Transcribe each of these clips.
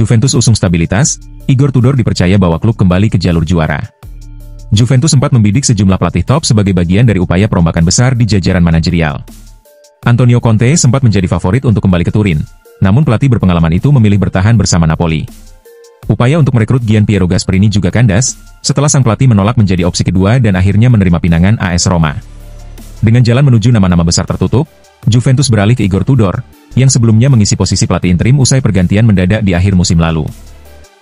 Juventus usung stabilitas, Igor Tudor dipercaya bawa klub kembali ke jalur juara. Juventus sempat membidik sejumlah pelatih top sebagai bagian dari upaya perombakan besar di jajaran manajerial. Antonio Conte sempat menjadi favorit untuk kembali ke Turin, namun pelatih berpengalaman itu memilih bertahan bersama Napoli. Upaya untuk merekrut Gianpiero Gasperini juga kandas, setelah sang pelatih menolak menjadi opsi kedua dan akhirnya menerima pinangan AS Roma. Dengan jalan menuju nama-nama besar tertutup, Juventus beralih ke Igor Tudor, yang sebelumnya mengisi posisi pelatih interim usai pergantian mendadak di akhir musim lalu.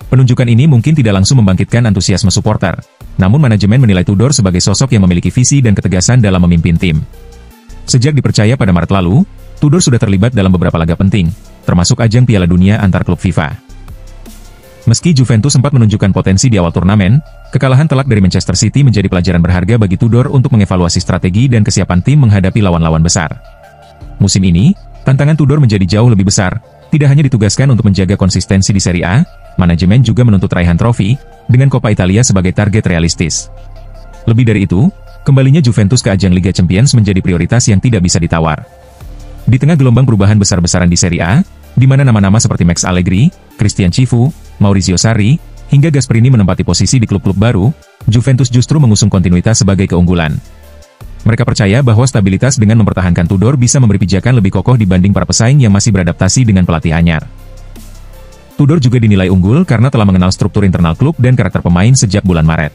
Penunjukan ini mungkin tidak langsung membangkitkan antusiasme supporter, namun manajemen menilai Tudor sebagai sosok yang memiliki visi dan ketegasan dalam memimpin tim. Sejak dipercaya pada Maret lalu, Tudor sudah terlibat dalam beberapa laga penting, termasuk ajang Piala Dunia antar klub FIFA. Meski Juventus sempat menunjukkan potensi di awal turnamen, kekalahan telak dari Manchester City menjadi pelajaran berharga bagi Tudor untuk mengevaluasi strategi dan kesiapan tim menghadapi lawan-lawan besar. Musim ini, tantangan Tudor menjadi jauh lebih besar, tidak hanya ditugaskan untuk menjaga konsistensi di Serie A, manajemen juga menuntut raihan trofi, dengan Coppa Italia sebagai target realistis. Lebih dari itu, kembalinya Juventus ke ajang Liga Champions menjadi prioritas yang tidak bisa ditawar. Di tengah gelombang perubahan besar-besaran di Serie A, di mana nama-nama seperti Max Allegri, Christian Chivu, Maurizio Sarri, hingga Gasperini menempati posisi di klub-klub baru, Juventus justru mengusung kontinuitas sebagai keunggulan. Mereka percaya bahwa stabilitas dengan mempertahankan Tudor bisa memberi pijakan lebih kokoh dibanding para pesaing yang masih beradaptasi dengan pelatih anyar. Tudor juga dinilai unggul karena telah mengenal struktur internal klub dan karakter pemain sejak bulan Maret.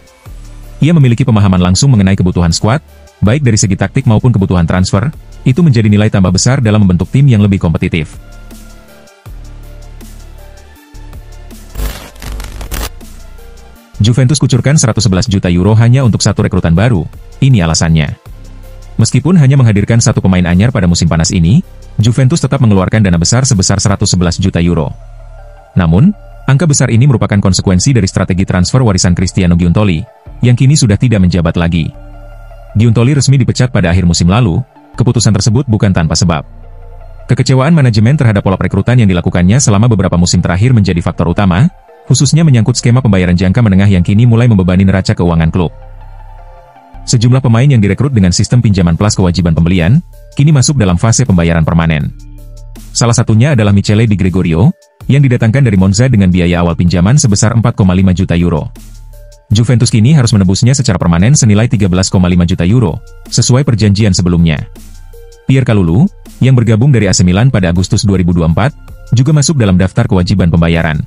Ia memiliki pemahaman langsung mengenai kebutuhan skuad, baik dari segi taktik maupun kebutuhan transfer, itu menjadi nilai tambah besar dalam membentuk tim yang lebih kompetitif. Juventus kucurkan 111 juta euro hanya untuk satu rekrutan baru, ini alasannya. Meskipun hanya menghadirkan satu pemain anyar pada musim panas ini, Juventus tetap mengeluarkan dana besar sebesar 111 juta euro. Namun, angka besar ini merupakan konsekuensi dari strategi transfer warisan Cristiano Giuntoli, yang kini sudah tidak menjabat lagi. Giuntoli resmi dipecat pada akhir musim lalu, keputusan tersebut bukan tanpa sebab. Kekecewaan manajemen terhadap pola perekrutan yang dilakukannya selama beberapa musim terakhir menjadi faktor utama, khususnya menyangkut skema pembayaran jangka menengah yang kini mulai membebani neraca keuangan klub. Sejumlah pemain yang direkrut dengan sistem pinjaman plus kewajiban pembelian, kini masuk dalam fase pembayaran permanen. Salah satunya adalah Michele Di Gregorio, yang didatangkan dari Monza dengan biaya awal pinjaman sebesar 4,5 juta euro. Juventus kini harus menebusnya secara permanen senilai 13,5 juta euro, sesuai perjanjian sebelumnya. Pierre Kalulu, yang bergabung dari AC Milan pada Agustus 2024, juga masuk dalam daftar kewajiban pembayaran.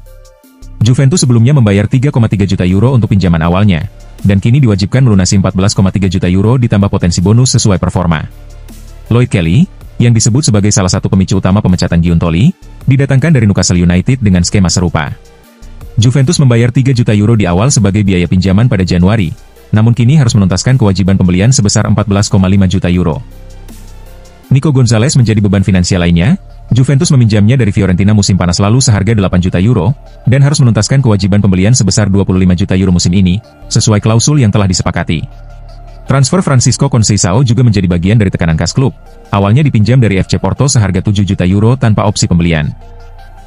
Juventus sebelumnya membayar 3,3 juta euro untuk pinjaman awalnya, dan kini diwajibkan melunasi 14,3 juta euro ditambah potensi bonus sesuai performa. Lloyd Kelly, yang disebut sebagai salah satu pemicu utama pemecatan Giuntoli, didatangkan dari Newcastle United dengan skema serupa. Juventus membayar 3 juta euro di awal sebagai biaya pinjaman pada Januari, namun kini harus menuntaskan kewajiban pembelian sebesar 14,5 juta euro. Nico Gonzalez menjadi beban finansial lainnya. Juventus meminjamnya dari Fiorentina musim panas lalu seharga 8 juta euro, dan harus menuntaskan kewajiban pembelian sebesar 25 juta euro musim ini, sesuai klausul yang telah disepakati. Transfer Francisco Conceição juga menjadi bagian dari tekanan kas klub. Awalnya dipinjam dari FC Porto seharga 7 juta euro tanpa opsi pembelian.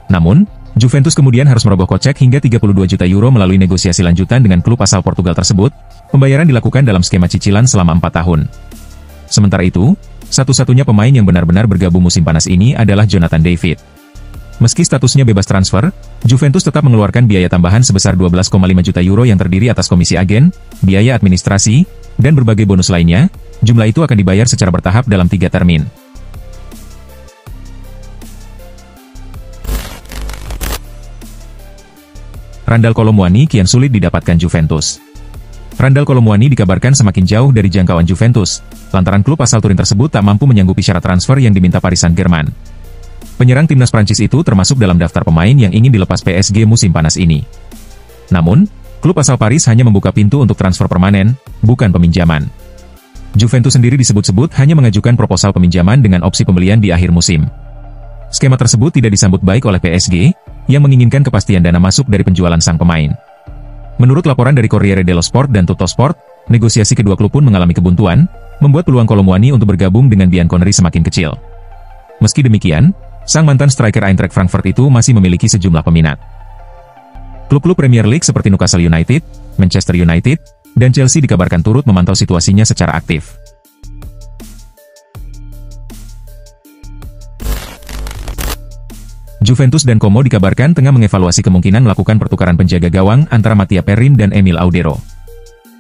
Namun, Juventus kemudian harus merogoh kocek hingga 32 juta euro melalui negosiasi lanjutan dengan klub asal Portugal tersebut. Pembayaran dilakukan dalam skema cicilan selama 4 tahun. Sementara itu, satu-satunya pemain yang benar-benar bergabung musim panas ini adalah Jonathan David. Meski statusnya bebas transfer, Juventus tetap mengeluarkan biaya tambahan sebesar 12,5 juta euro yang terdiri atas komisi agen, biaya administrasi, dan berbagai bonus lainnya. Jumlah itu akan dibayar secara bertahap dalam 3 termin. Randal Kolo Muani kian sulit didapatkan Juventus. Randal Kolo Muani dikabarkan semakin jauh dari jangkauan Juventus, lantaran klub asal Turin tersebut tak mampu menyanggupi syarat transfer yang diminta Paris Saint-Germain. Penyerang timnas Prancis itu termasuk dalam daftar pemain yang ingin dilepas PSG musim panas ini. Namun, klub asal Paris hanya membuka pintu untuk transfer permanen, bukan peminjaman. Juventus sendiri disebut-sebut hanya mengajukan proposal peminjaman dengan opsi pembelian di akhir musim. Skema tersebut tidak disambut baik oleh PSG, yang menginginkan kepastian dana masuk dari penjualan sang pemain. Menurut laporan dari Corriere dello Sport dan Tuttosport, negosiasi kedua klub pun mengalami kebuntuan, membuat peluang Kolo Muani untuk bergabung dengan Bianconeri semakin kecil. Meski demikian, sang mantan striker Eintracht Frankfurt itu masih memiliki sejumlah peminat. Klub-klub Premier League seperti Newcastle United, Manchester United, dan Chelsea dikabarkan turut memantau situasinya secara aktif. Juventus dan Como dikabarkan tengah mengevaluasi kemungkinan melakukan pertukaran penjaga gawang antara Mattia Perin dan Emil Audero.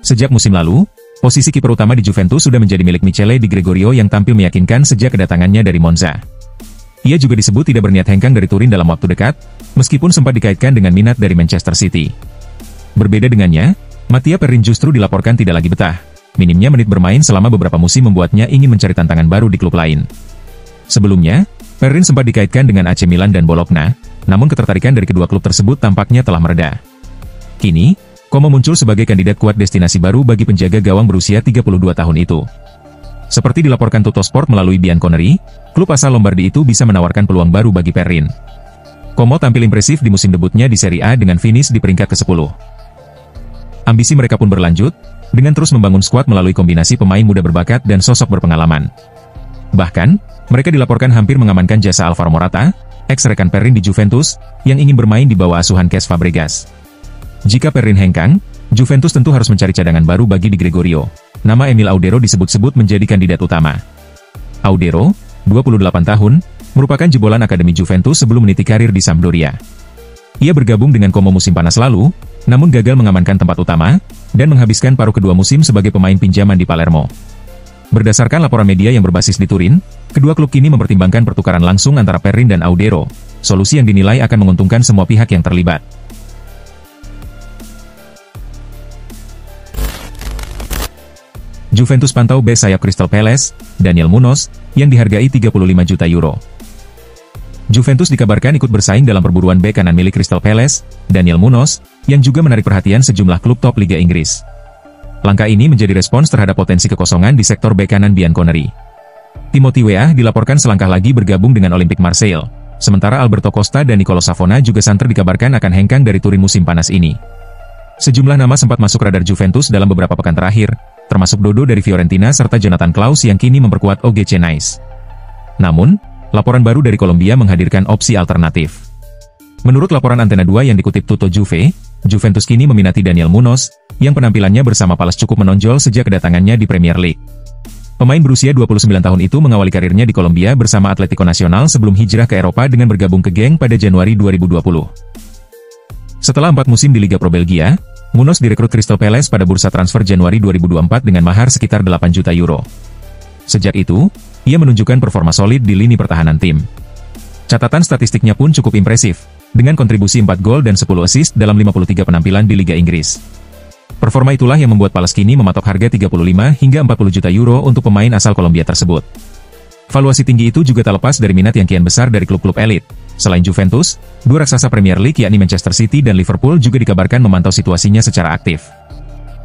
Sejak musim lalu, posisi kiper utama di Juventus sudah menjadi milik Michele Di Gregorio yang tampil meyakinkan sejak kedatangannya dari Monza. Ia juga disebut tidak berniat hengkang dari Turin dalam waktu dekat, meskipun sempat dikaitkan dengan minat dari Manchester City. Berbeda dengannya, Mattia Perin justru dilaporkan tidak lagi betah. Minimnya menit bermain selama beberapa musim membuatnya ingin mencari tantangan baru di klub lain. Sebelumnya, Perin sempat dikaitkan dengan AC Milan dan Bologna, namun ketertarikan dari kedua klub tersebut tampaknya telah mereda. Kini, Como muncul sebagai kandidat kuat destinasi baru bagi penjaga gawang berusia 32 tahun itu. Seperti dilaporkan Tuttosport melalui Bianconeri, klub asal Lombardi itu bisa menawarkan peluang baru bagi Perin. Como tampil impresif di musim debutnya di Serie A dengan finish di peringkat ke-10. Ambisi mereka pun berlanjut, dengan terus membangun skuad melalui kombinasi pemain muda berbakat dan sosok berpengalaman. Bahkan, mereka dilaporkan hampir mengamankan jasa Alvaro Morata, ex-rekan Perin di Juventus, yang ingin bermain di bawah asuhan Cesc Fabregas. Jika Perin hengkang, Juventus tentu harus mencari cadangan baru bagi Di Gregorio. Nama Emil Audero disebut-sebut menjadi kandidat utama. Audero, 28 tahun, merupakan jebolan akademi Juventus sebelum meniti karir di Sampdoria. Ia bergabung dengan Como musim panas lalu, namun gagal mengamankan tempat utama, dan menghabiskan paruh kedua musim sebagai pemain pinjaman di Palermo. Berdasarkan laporan media yang berbasis di Turin, kedua klub kini mempertimbangkan pertukaran langsung antara Perin dan Audero, solusi yang dinilai akan menguntungkan semua pihak yang terlibat. Juventus pantau bek sayap Crystal Palace, Daniel Munoz, yang dihargai 35 juta euro. Juventus dikabarkan ikut bersaing dalam perburuan bek kanan milik Crystal Palace, Daniel Munoz, yang juga menarik perhatian sejumlah klub top Liga Inggris. Langkah ini menjadi respons terhadap potensi kekosongan di sektor bek kanan Bianconeri. Timothy Weah dilaporkan selangkah lagi bergabung dengan Olympique Marseille, sementara Alberto Costa dan Nicolo Savona juga santer dikabarkan akan hengkang dari Turin musim panas ini. Sejumlah nama sempat masuk radar Juventus dalam beberapa pekan terakhir, termasuk Dodo dari Fiorentina serta Jonathan Klaus yang kini memperkuat OGC Nice. Namun, laporan baru dari Kolombia menghadirkan opsi alternatif. Menurut laporan Antena 2 yang dikutip Tutto Juve, Juventus kini meminati Daniel Munoz, yang penampilannya bersama Palace cukup menonjol sejak kedatangannya di Premier League. Pemain berusia 29 tahun itu mengawali karirnya di Kolombia bersama Atletico Nacional sebelum hijrah ke Eropa dengan bergabung ke geng pada Januari 2020. Setelah 4 musim di Liga Pro Belgia, Munoz direkrut Crystal Palace pada bursa transfer Januari 2024 dengan mahar sekitar 8 juta euro. Sejak itu, ia menunjukkan performa solid di lini pertahanan tim. Catatan statistiknya pun cukup impresif, dengan kontribusi 4 gol dan 10 assist dalam 53 penampilan di Liga Inggris. Performa itulah yang membuat Palace kini mematok harga 35 hingga 40 juta euro untuk pemain asal Kolombia tersebut. Valuasi tinggi itu juga tak lepas dari minat yang kian besar dari klub-klub elit. Selain Juventus, dua raksasa Premier League yakni Manchester City dan Liverpool juga dikabarkan memantau situasinya secara aktif.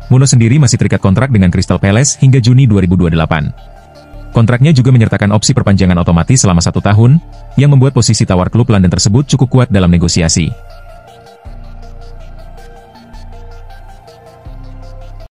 Munoz sendiri masih terikat kontrak dengan Crystal Palace hingga Juni 2028. Kontraknya juga menyertakan opsi perpanjangan otomatis selama 1 tahun, yang membuat posisi tawar klub London tersebut cukup kuat dalam negosiasi.